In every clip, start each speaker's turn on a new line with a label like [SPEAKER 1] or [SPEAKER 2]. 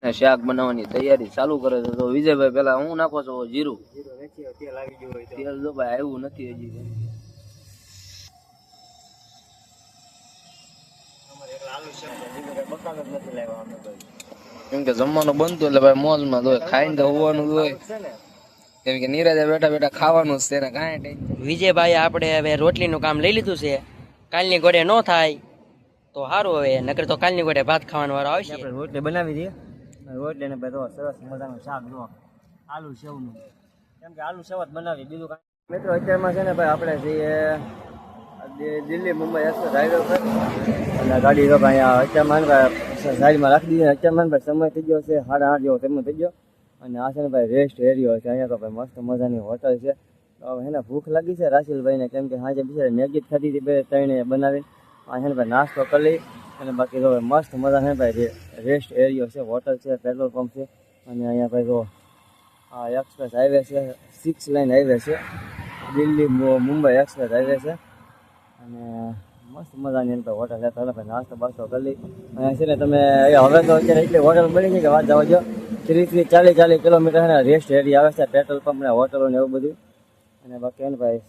[SPEAKER 1] શાક બનાવવાની તૈયારી ચાલુ કરે છે. તો વિજયભાઈ પેલા હું નાખો છો જીરું. તેલ જો ભાઈ આવ્યું નથી હજી. કેમ કે જમવાનું બનતું એટલે ભાઈ મોજમાં હોય, ખાઈને તો હોવાનું હોય. કેમ કે નીરજે બેઠા બેઠા ખાવાનું જ છે ને કાંઈ.
[SPEAKER 2] વિજયભાઈ આપણે હવે રોટલીનું કામ લઈ લીધું છે. કાલની ગોળે ન થાય તો સારું, હવે નકર તો કાલની ગોળે ભાત ખાવાનો વારો આવશે.
[SPEAKER 3] આપણે રોટલી બનાવી દઈએ. રોટલી ને બધો સરસ મજાનું શાક જો આલુ સેવનું, કેમ કે આલુ સેવ જ બનાવી, બીજું કાંઈ. મિત્રો અત્યારમાં છે ને ભાઈ આપણે જઈએ દિલ્હી મુંબઈ એક્સપ્રેસ હાઈવે પર, અને ગાડી તો અહીંયા અત્યારમાં સાઈડમાં રાખી દઈએ. અત્યારમાં ભાઈ સમય થઈ ગયો છે 8:30 જેવો સમય થઈ ગયો, અને આ છે ને ભાઈ રેસ્ટ એરિયો છે. અહીંયા તો ભાઈ મસ્ત મજાની હોટલ છે. તો હવે એને ભૂખ લાગી છે રાશિલભાઈને, કેમ કે સાંજે બિચારે મેગી ખાધી હતી 2-3 બનાવી. આ છે ને ભાઈ નાસ્તો કરી લઈ, અને બાકી તો મસ્ત મજા છે ભાઈ રેસ્ટ એરિયો છે, હોટલ છે, પેટ્રોલ પંપ છે. અને અહીંયા ભાઈ તો આ એક્સપ્રેસ હાઈવે છે, 6 લાઇન હાઈવે છે, દિલ્હી મુંબઈ એક્સપ્રેસ હાઈવે છે. અને મસ્ત મજાની એમ તો હોટલ છે. તો ભાઈ નાસ્તો બાસ્તો કરી લઈ. અને છે ને તમે હવે તો અત્યારે એટલી હોટલ બની છે કે વાત જવા જો, 30-40 કિલોમીટર છે રેસ્ટ એરિયા આવે છે, પેટ્રોલ પંપ ને હોટલો ને એવું બધું. અને બાકી એને ભાઈ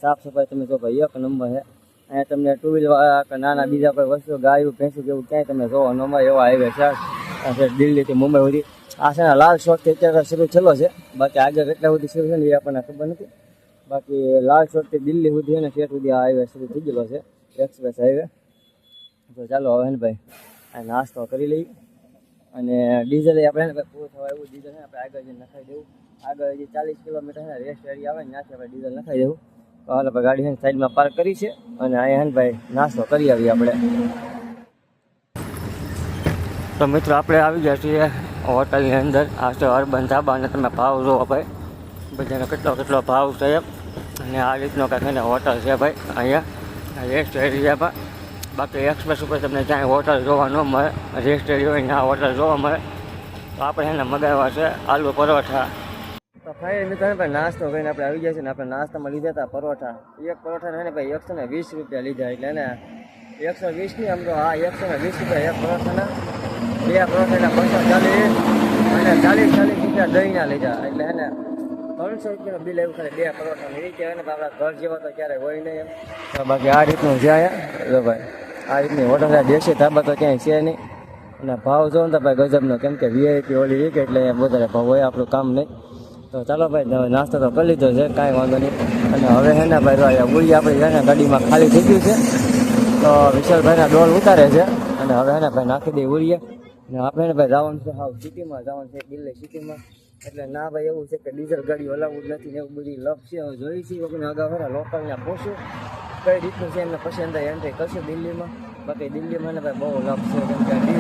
[SPEAKER 3] સાફ સફાઈ તમે જો ભાઈ 1 નંબર છે. અહીંયા તમને 2 વ્હીલર કે નાના બીજા કોઈ વસ્તુ ગાયું ભેંસું કેવું ક્યાંય તમે જોવો ન મળે એવા હાઈવે છે દિલ્હીથી મુંબઈ સુધી. આ છે ને લાલ ચોકથી અત્યારે શરૂ થયેલો છે, બાકી આગળ કેટલા સુધી શરૂ છે ને એ આપણને ખબર નથી. બાકી લાલ ચોકથી દિલ્હી સુધી અને સ્ટેટ સુધી આ હાઈવે શરૂ થઈ ગયેલો છે, એક્સપ્રેસ હાઈવે. તો ચાલો હવે ને ભાઈ આ નાસ્તો કરી લઈએ. અને ડીઝલ આપણે ને પૂરું થવા એવું ડીઝલ છે આપણે આગળ જઈને નખાઈ દેવું. આગળ હજી 40 કિલોમીટર છે રેસ્ટ એરિયા આવે ને ત્યાંથી આપણે ડીઝલ નખાઈ દેવું. તો હાલ ભાઈ ગાડી છે સાઈડમાં પાર્ક કરી છે, અને અહીંયા ને ભાઈ નાસ્તો કરી આવીએ આપણે. તો મિત્રો આપણે આવી ગયા છીએ હોટલની અંદર. આ છે અર્બન ધાબા, અને તમે ભાવ જોવો ભાઈ બધાનો કેટલો ભાવ છે એમ. અને આ રીતનો કાંઈક એને હોટલ છે ભાઈ અહીંયા રેસ્ટ એરિયામાં. બાકી એક્સપ્રેસ ઉપર તમને ક્યાંય હોટલ જોવા ન મળે, રેસ્ટ એરિયા હોય ત્યાં હોટલ જોવા મળે. તો આપણે એને મગાવ્યા છે આલુ પરોઠા. તો ફાઇનલ મિત્રો ભાઈ નાસ્તો કરીને આપણે આવી ગયા છે ને આપણે નાસ્તામાં લીધા હતા પરોઠા. એક પરોઠા ને ભાઈ 120 રૂપિયા લીધા, એટલે એને 120 નહીં, આમ તો હા 120 રૂપિયા એક પરોઠાના. 2 પરોઠાના 240 અને 40 રૂપિયા દહીંના લીધા, એટલે એને 300 રૂપિયાનું બિલ આવ્યું ખાલી 2 પરોઠાનું. એ કહેવાય ને આપણા ઘર જેવા તો ક્યારેય હોય નહીં એમ. બાકી આ રીતનું છે અહીંયા ભાઈ, આ રીતની હોટલ દેશી ધાબા તો ક્યાંય છે નહીં. અને ભાવ જો ને ભાઈ ગજબનો, કેમ કે વીઆઈપી ઓલી વીક એટલે અહીંયા વધારે ભાવ હોય, આપણું કામ નહીં. તો ચાલો ભાઈ નાસ્તો તો કરી લીધો છે, કાંઈ વાંધો નહીં. અને હવે હે ને ભાઈ ઉળી આપણી છે ને ગાડીમાં ખાલી થઈ ગયું છે, તો વિશાલભાઈના ડોલ ઉતારે છે. અને હવે હે ને ભાઈ નાખી દઈએ ઉળીએ. અને આપણે ને ભાઈ જવાનું છે હાવ સિટીમાં જવાનું છે, દિલ્હી સિટીમાં. એટલે ના ભાઈ એવું છે કે ડીઝલ ગાડી હલાવવું જ નથી ને એવું બધી લપ છે. હવે જોઈ છીએ વગર અગાઉ ખરા લોકલને પૂછું કઈ રીતનું છે, એમને પછી અંદર એન્ટ્રી કરશું દિલ્હીમાં. બાકી દિલ્હીમાં ને ભાઈ બહુ લપ છે, કેમ કે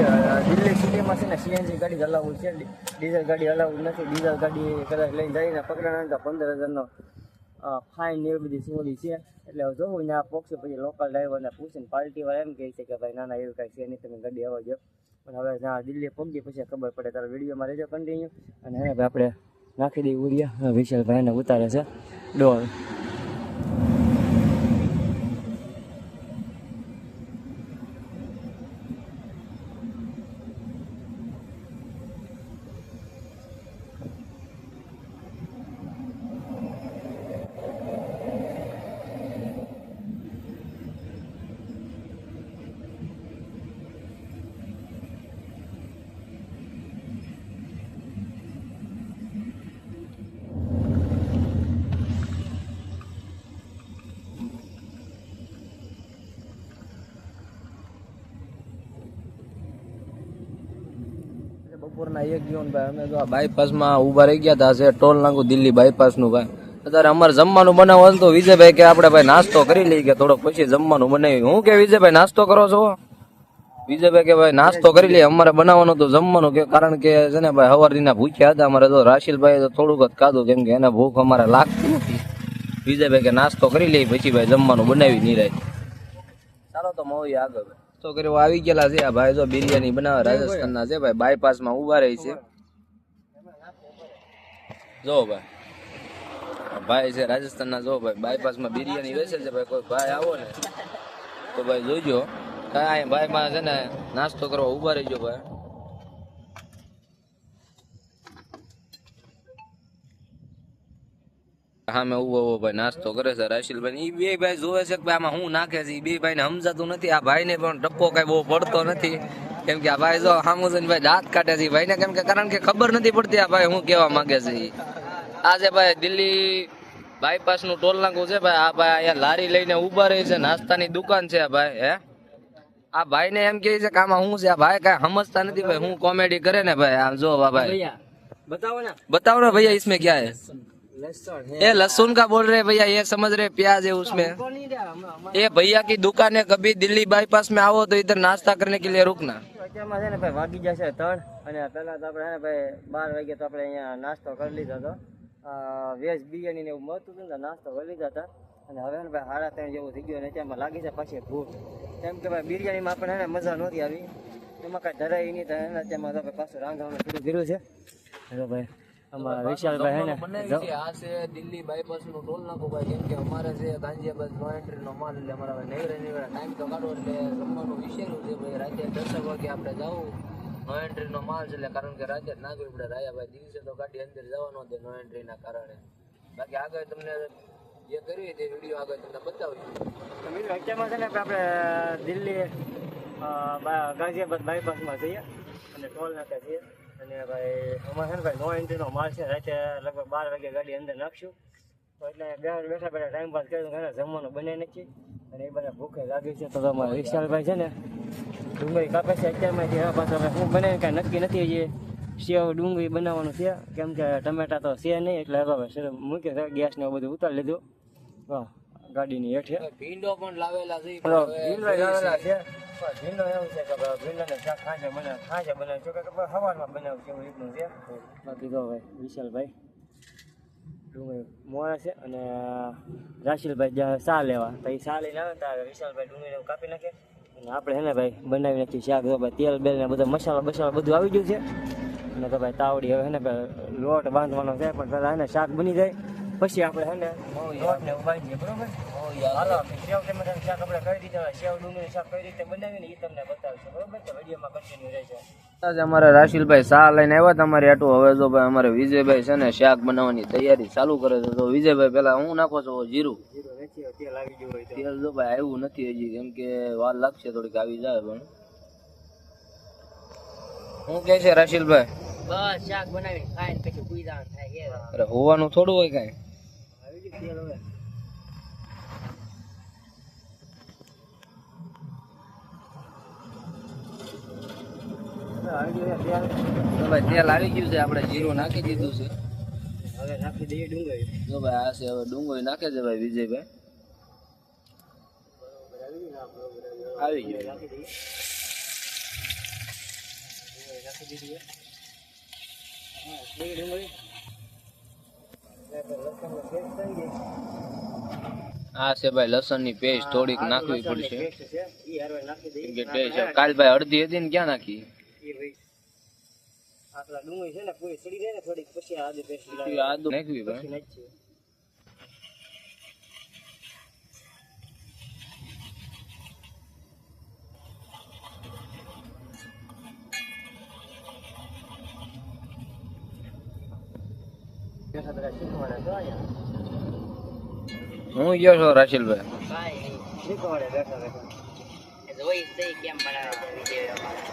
[SPEAKER 3] દિલ્હી સિટીમાં છે ને સીએનજી ગાડી હલાવવું છે, ડીઝલ ગાડી હલાવવું નથી. ડીઝલ ગાડી કદાચ લઈને જઈને પકડાના તો 15,000નો ફાઇન ને એવી બધી સુવિધી છે. એટલે હવે જોવું ને આ પોક્ષે પછી લોકલ ડ્રાઈવરને પૂછીને પાર્ટીવાળા એમ કહે છે કે ભાઈ ના એવું કાંઈ છે નહીં, તમે ગાડી આવવા જો. પણ હવે જ્યાં દિલ્હી પહોંચી પછી ખબર પડે. તારો વિડીયોમાં રહેજો કન્ટિન્યુ. અને એને ભાઈ આપણે નાખી દઈએ ઉરિયા. વિશાલભાઈને ઉતારે છે ડોલ.
[SPEAKER 1] બપોરના 1 ગયો ને ભાઈ અમે તો બાયપાસમાં ઊભા રહી ગયા હતા. છે ટોલ નાકું દિલ્હી બાયપાસનું ભાઈ. અત્યારે અમારે જમવાનું બનાવવાનું તો વિજયભાઈ કે આપણે ભાઈ નાસ્તો કરી લઈએ કે થોડોક પછી જમવાનું બનાવી. હું કે વિજયભાઈ નાસ્તો કરો છો? વિજયભાઈ કે ભાઈ નાસ્તો કરી લઈએ, અમારે બનાવવાનું તો જમવાનું કે, કારણ કે છે ને ભાઈ સવારના ભૂખ્યા હતા અમારે. તો રાશિલભાઈ તો થોડુંક જ ખાધું, કેમ કે એને ભૂખ અમારે લાગતી નથી. વિજયભાઈ કે નાસ્તો કરી લઈએ પછી ભાઈ જમવાનું બનાવી નિરાય. ચાલો તો મળીએ આગળ. તો કર્યો આવી ગયેલા છે આ ભાઈ, જો બિરયાની બનાવે રાજસ્થાનના છે ભાઈ, બાયપાસમાં ઉભા રહી છે. જો ભાઈ ભાઈ છે રાજસ્થાનના, જો ભાઈ બાયપાસમાં બિરયાની વેચે છે ભાઈ. કોઈ ભાઈ આવો ને તો ભાઈ જોઈજો, કાંઈ ભાઈમાં છે ને નાસ્તો કરવા ઉભા રહીજો ભાઈ. હા મેં ઉભો ભાઈ નાસ્તો કરે છે રાશિલભાઈ. એ બે ભાઈ જોવે છે કે ભાઈ આમાં શું નાખે છે. એ બે ભાઈ ને સમજાતું નથી. આ ભાઈ ને પણ ટપ્પો કઈ બહુ પડતો નથી, કેમ કે આ ભાઈ જો હામુજન ભાઈ દાંત કાઢે છે ભાઈ ને, કેમ કે કારણ કે ખબર નથી પડતી આ ભાઈ શું કેવા માંગે છે. આ છે ભાઈ દિલ્હી બાયપાસ નું ટોલ નાકું છે ભાઈ. આ ભાઈ અહીંયા લારી લઈને ઉભા રહી છે, નાસ્તાની દુકાન છે આ ભાઈ. હે આ ભાઈ ને એમ કે છે કે આમાં શું છે. આ ભાઈ કઈ સમજતા નથી ભાઈ, હું કોમેડી કરે ને ભાઈ. આમ જો ભાઈ बताओ ना भैया इसमें क्या है. ये लहसुन का बोल रहे भैया, ये समझ रहे प्याज है उसमें. ये भैया की दुकान है, कभी दिल्ली बाईपास में आओ तो इधर नाश्ता करने के लिए रुकना.
[SPEAKER 3] અત્યારમાં છે ને ભાઈ વાગી જશે 3 અને પહેલા તો આપણે છે ને ભાઈ 12 વાગે તો આપણે અહીંયા નાસ્તો કરી લીધો હતો. વેજ બિરયાની ને એવું મળતું હતું ને નાસ્તો કરી લીધા હતા. અને હવે ને ભાઈ 3:30 જેવું થઈ ગયું અને અત્યારમાં લાગી છે પછી ભૂખ. કેમ કે ભાઈ બિરયાનીમાં આપણને છે ને મજા નહોતી આવી, એમાં કાંઈ ધરાય નહીં થાય ને. અત્યારમાં તો પાછું રાંધવાનું શરૂ કર્યું છે. હેલો ભાઈ અમારા વિશાલભાઈ હે ને
[SPEAKER 1] આ છે દિલ્હી બાયપાસ નું ટોલ નાકું ભાઈ, કેમ કે અમારે છે ગાંધીબાદ નો એન્ટ્રી નો માલ, એટલે અમારા નેવરે ટાઈમ તો કાઢો એટલે જમવાનું વિશેલું છે ભાઈ. રાતે 10 વાગે આપણે જવું. નો એન્ટ્રી નો માલ છે એટલે કારણ કે રાતે નાખવી પડે. રાયા ભાઈ દિવસે તો ગાડી અંદર જવાનો દે નો એન્ટ્રી ના કારણે. બાકી આગળ તમને જે કર્યું તે વિડીયો આગળ તમને બતાવ્યું.
[SPEAKER 3] મિત્રો અત્યારમાં છે ને આપણે દિલ્હી ગાંધીબાદ બાયપાસમાં જઈએ અને ટોલ નાકા છીએ. અને ભાઈ અમારે છે ને ભાઈ નો એન્ટ્રીનો માલ છે. રાતે લગભગ 12 વાગે ગાડી અંદર નાખશું. તો એટલે બેઠા ટાઈમ પાસ કર્યું, ઘરે જમવાનું બને નથી અને એ બધા ભૂખે લાગી છે. તો અમારા વિશાલભાઈ છે ને ડુંગળી કાપે છે અત્યારમાંથી. હવે પાછું હવે શું બને કાંઈ નક્કી નથી. હજી સેવ ડુંગળી બનાવવાનું છે, કેમ કે ટમેટા તો છે નહીં, એટલે હવે મૂક્યો ગેસ ને બધું ઉતારી લીધું. વાહ ગાડીની હેઠે
[SPEAKER 1] ભીંડો પણ લાવેલા છે.
[SPEAKER 3] ભીંડો લાવેલા છે. ભીંડો એવું છે કે ભીંડાને શાક ખાંજે બનાવે છે, કે સવારમાં બનાવું છે એવું રીતનું છે. બાકી તો ભાઈ વિશાલભાઈ ડુંગળી મોળા છે અને રાશિલભાઈ જ્યાં ચા લેવા તો એ ચા લઈને આવે ત્યારે વિશાલભાઈ ડુંગળીને કાપી નાખે અને આપણે છે ને ભાઈ બનાવી નાખીએ શાક. તો ભાઈ તેલ બેલ ને બધું મસાલા બધું આવી ગયું છે. અને તો ભાઈ તાવડી હવે છે ને લોટ બાંધવાનો છે, પણ પહેલાં છે ને શાક બની જાય પછી આપણે છે ને લોટ ને બાંધીએ. બરોબર હાલો સેવ ટમેટાનું શાક આપણે કરી દીધા. સેવ ડુંગળીનું શાક કઈ રીતે બનાવીને એ તમને બતાવશે. બરોબર તો વિડીયોમાં કન્ટિન્યુ રહેશે.
[SPEAKER 1] અમારે રાશિલભાઈ શાહ લઈને આવ્યા તમારે આટું. હવે જો ભાઈ અમારે વિજયભાઈ છે ને શાક બનાવવાની તૈયારી ચાલુ કરે છે. તો વિજયભાઈ પેલા હું નાખો છો જીરું.
[SPEAKER 3] તેલ આવી ગયું હોય
[SPEAKER 1] તેલ જો ભાઈ આવ્યું નથી હજી, કેમ કે વાર લાગશે થોડીક આવી જાય. પણ શું કે છે રાશિલભાઈ?
[SPEAKER 2] બસ શાક બનાવીને ખાઈને પછી સુઈ જવાનું થાય.
[SPEAKER 1] અરે હોવાનું થોડું હોય કાંઈ.
[SPEAKER 3] આવી ગયું તેલ હવે.
[SPEAKER 1] ભાઈ તેલ આવી ગયું છે, આપણે જીરું નાખી દીધું છે.
[SPEAKER 3] હવે નાખી દઈએ ડુંગળી.
[SPEAKER 1] જો ભાઈ આ છે હવે ડુંગળી નાખે છે ભાઈ વિજયભાઈ. આવી ગયું.
[SPEAKER 3] નાખી દઈએ. નાખી દીધી. ડુંગળી
[SPEAKER 1] આ છે ભાઈ લસણ ની પેસ્ટ થોડીક નાખવી પડશે,
[SPEAKER 3] નાખી દઈએ.
[SPEAKER 1] કેમ કે પેસ્ટ કાલ ભાઈ અડધી હતી ને ક્યાં નાખી.
[SPEAKER 3] આટલા ડુંગળી છે ને પૂરી સડી જાય ને થોડીક પછી આદુ પેસ્ટ
[SPEAKER 1] આદુ નાખવી ભાઈ.
[SPEAKER 3] નાખીએ.
[SPEAKER 1] હું ગયો છો રાશિલભાઈ?
[SPEAKER 2] કાંઈ નહીં.
[SPEAKER 3] શીખવાડે બેઠા બેઠા.
[SPEAKER 2] જોઈ જઈ કેમ બનાવે છે વિડીયો અમારા.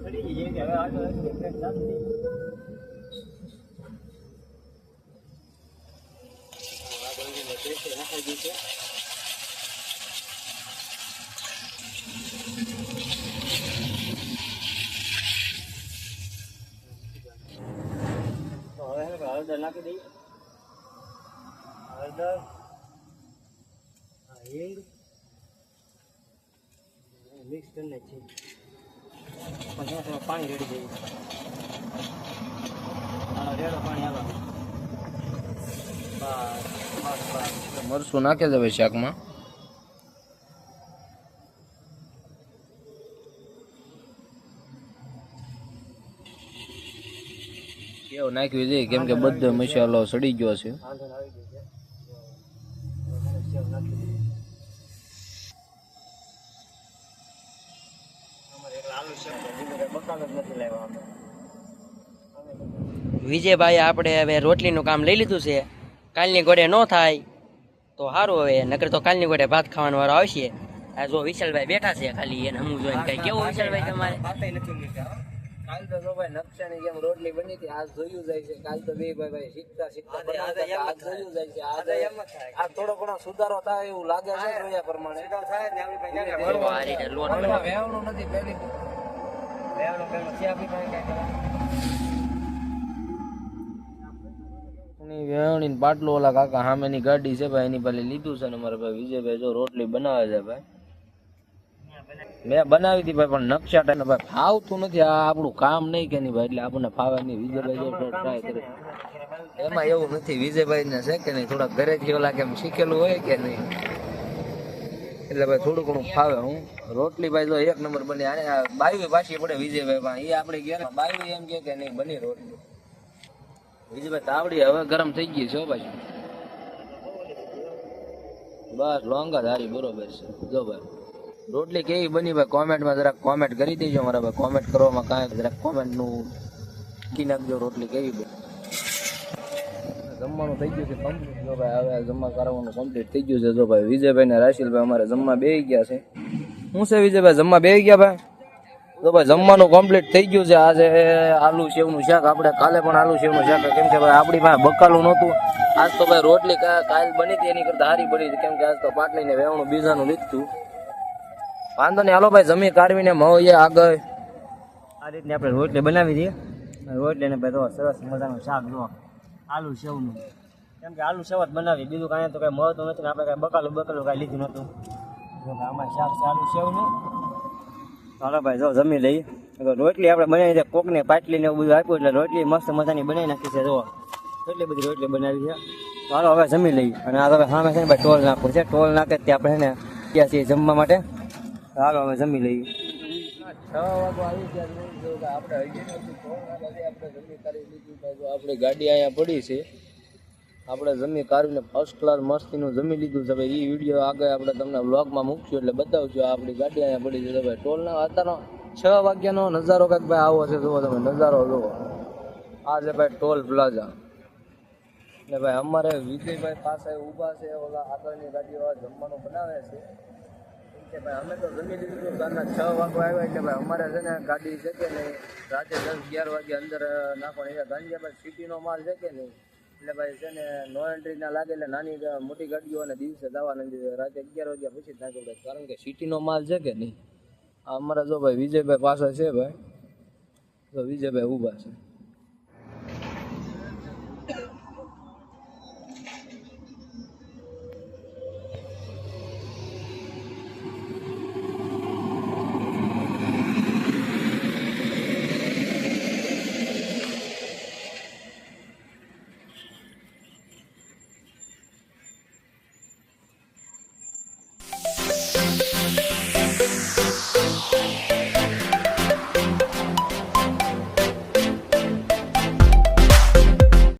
[SPEAKER 3] સડી ગઈ છે હવે આટલો પેસ્ટ નાખી દઈએ. નાખી દઈએ છે. હળદર નાખી દઈએ. હળદર, હિંગ મિક્સ કરી નાખીએ. પછી થોડું પાણી રેડી દઈએ. હાલો રેડો પાણી હાલો. બસ
[SPEAKER 1] મરચું નાખે છે ભાઈ શાકમાં. કેવું નાખવી જોઈએ, કેમ કે બધો મસાલો સડી ગયો છે.
[SPEAKER 3] વાંધો આવી ગયું છે. સેવ નાખી દઈએ. અમારે
[SPEAKER 2] વિજયભાઈ આપણે હવે રોટલીનું કામ લઈ લીધું છે. કાલની ગોળે ન થાય તો સારું, હવે નકર તો કાલની ગોળે ભાત ખાવાનો વારો આવશે. આ જો વિશાલભાઈ બેઠા છે, ખાલી એને હમું જોઈને કઈ કેવું વિશાલભાઈ તમારે?
[SPEAKER 1] કાલ તો જો ભાઈ નકશાની જેમ રોટલી બની હતી, આજ જોયું જાય છે. કાલ તો બે ભાઈ શીખતા શીખતા બનાવતા હતા, આજ જોયું જાય છે. આજ થોડો ઘણો સુધારો થાય એવું લાગે છે જોયા પ્રમાણે.
[SPEAKER 2] જો આ રીતે લોટ
[SPEAKER 1] વેવણું નથી પહેલી વેવણી પાટલો ઓલા કાકા સામેની ગાડી છે ભાઈ, એની પાસે લીધું છે ને મારા ભાઈ વિજયભાઈ જો રોટલી બનાવે છે ભાઈ. મેં બનાવી હતી ભાઈ, પણ નકશા ટાઈમ ભાઈ ફાવતું નથી. આ આપણું કામ નહીં કે નહીં ભાઈ, એટલે આપણને ફાવે નહીં. વિજયભાઈ જો ટ્રાય કરે એમાં એવું નથી. વિજયભાઈ ને છે કે નહીં, થોડા ઘરેથી ઓલા કેમ શીખેલું હોય કે નહીં, એટલે ભાઈ થોડું ઘણું ફાવે. હું રોટલી ભાઈ જો એક નંબર બની. આને બાવી પાછી પડે વિજયભાઈ પણ એ આપણે ગયા બાવી એમ કે નહીં બની રોટલી. વિજયભાઈ તાવડી હવે ગરમ થઈ ગઈ છે પાછી. બસ લોંગા ધારી બરોબર છે. જો ભાઈ રોટલી કેવી બની ભાઈ કોમેન્ટમાં જરાક કોમેન્ટ કરી દેજો મારા ભાઈ. કોમેન્ટ કરવામાં કાંઈ જરાક કોમેન્ટનું કી નાખજો રોટલી કેવી બની. જમવાનું થઈ ગયું છે કમ્પ્લીટ. જો ભાઈ હવે જમવા કરવાનું કમ્પ્લીટ થઈ ગયું છે. જો ભાઈ વિજયભાઈ ને રાશિલભાઈ અમારે જમવા બેસી ગયા છે. શું છે વિજયભાઈ જમવા બેસી ગયા ભાઈ? તો ભાઈ જમવાનું કમ્પ્લીટ થઈ ગયું છે. આજે આલુ સેવનું શાક, આપણે કાલે પણ આલુ સેવનું શાક, કેમ કે ભાઈ આપણી પાસે બકાલું નહોતું. આજ તો ભાઈ રોટલી કાલ બની હતી એની કરતા સારી બની હતી, કેમ કે આજ તો પાટલીને વેવણું બીજાનું લીધું. વાંધો નહીં, હાલો ભાઈ જમી કાઢવીને મળીએ આગળ.
[SPEAKER 3] આ રીતની આપણે રોટલી બનાવી દઈએ. રોટલીને ભાઈ તો સરસ મજાનું શાક જો આલુ સેવનું, કેમ કે આલુ સેવ જ બનાવી, બીજું કાંઈ તો કાંઈ મળતું નથી ને આપણે કાંઈ બકાલું કાંઈ લીધું નહોતું. જો આમાં શાક છે આલુ સેવનું. હાલો ભાઈ જો જમી લઈએ. રોટલી આપણે બનાવી છે, કોકને પાટલીને એવું બધું આપ્યું એટલે રોટલી મસ્ત મજાની બનાવી નાખી છે. જો એટલી બધી રોટલી બનાવી છે. હાલો હવે જમી લઈએ. અને આ હવે સામે છે ને ભાઈ ટોલ નાખવું છે. ટોલ નાખે ત્યાં આપણે છે ને ગયા છીએ જમવા માટે. હાલો હવે જમી લઈએ.
[SPEAKER 1] 6 વાગે આવી ગયા આપણે જમી કરી લીધું. આપણી ગાડી અહીંયા પડી છે, આપણે જમી કાઢીને ફર્સ્ટ ક્લાસ મસ્તીનું જમી લીધું છે ભાઈ. એ વિડીયો આગળ આપણે તમને વ્લોગમાં મૂકશું એટલે બતાવશું. આપણી ગાડી અહીંયા પડી છે ભાઈ. ટોલના અત્યારનો 6 વાગ્યાનો નજારો કંઈક ભાઈ આવો છે. જુઓ તમે નજારો જુઓ. આ છે ભાઈ ટોલ પ્લાઝા. ને ભાઈ અમારે વિજયભાઈ પાસે ઊભા છે, ઓલા આગળની ગાડીઓ જમવાનું બનાવે છે. કે ભાઈ અમે તો જમી લીધું સાંજના 6 વાગવા આવ્યા એટલે ભાઈ અમારે છે ને ગાડી છે કે નહીં રાતે 10-11 વાગે અંદર નાખવાની છે. ગાંધીભાઈ સિટીનો માલ છે કે નહીં, એટલે ભાઈ છે ને નો એન્ટ્રી ના લાગે, એટલે નાની મોટી ગાડીઓ અને દિવસે જવા નથી, રાતે 11 વાગ્યા પછી જ નાખવું પડે, કારણ કે સિટીનો માલ છે કે નહીં. અમારે જો ભાઈ વિજયભાઈ પાસે છે ભાઈ, તો વિજયભાઈ ઊભા છે.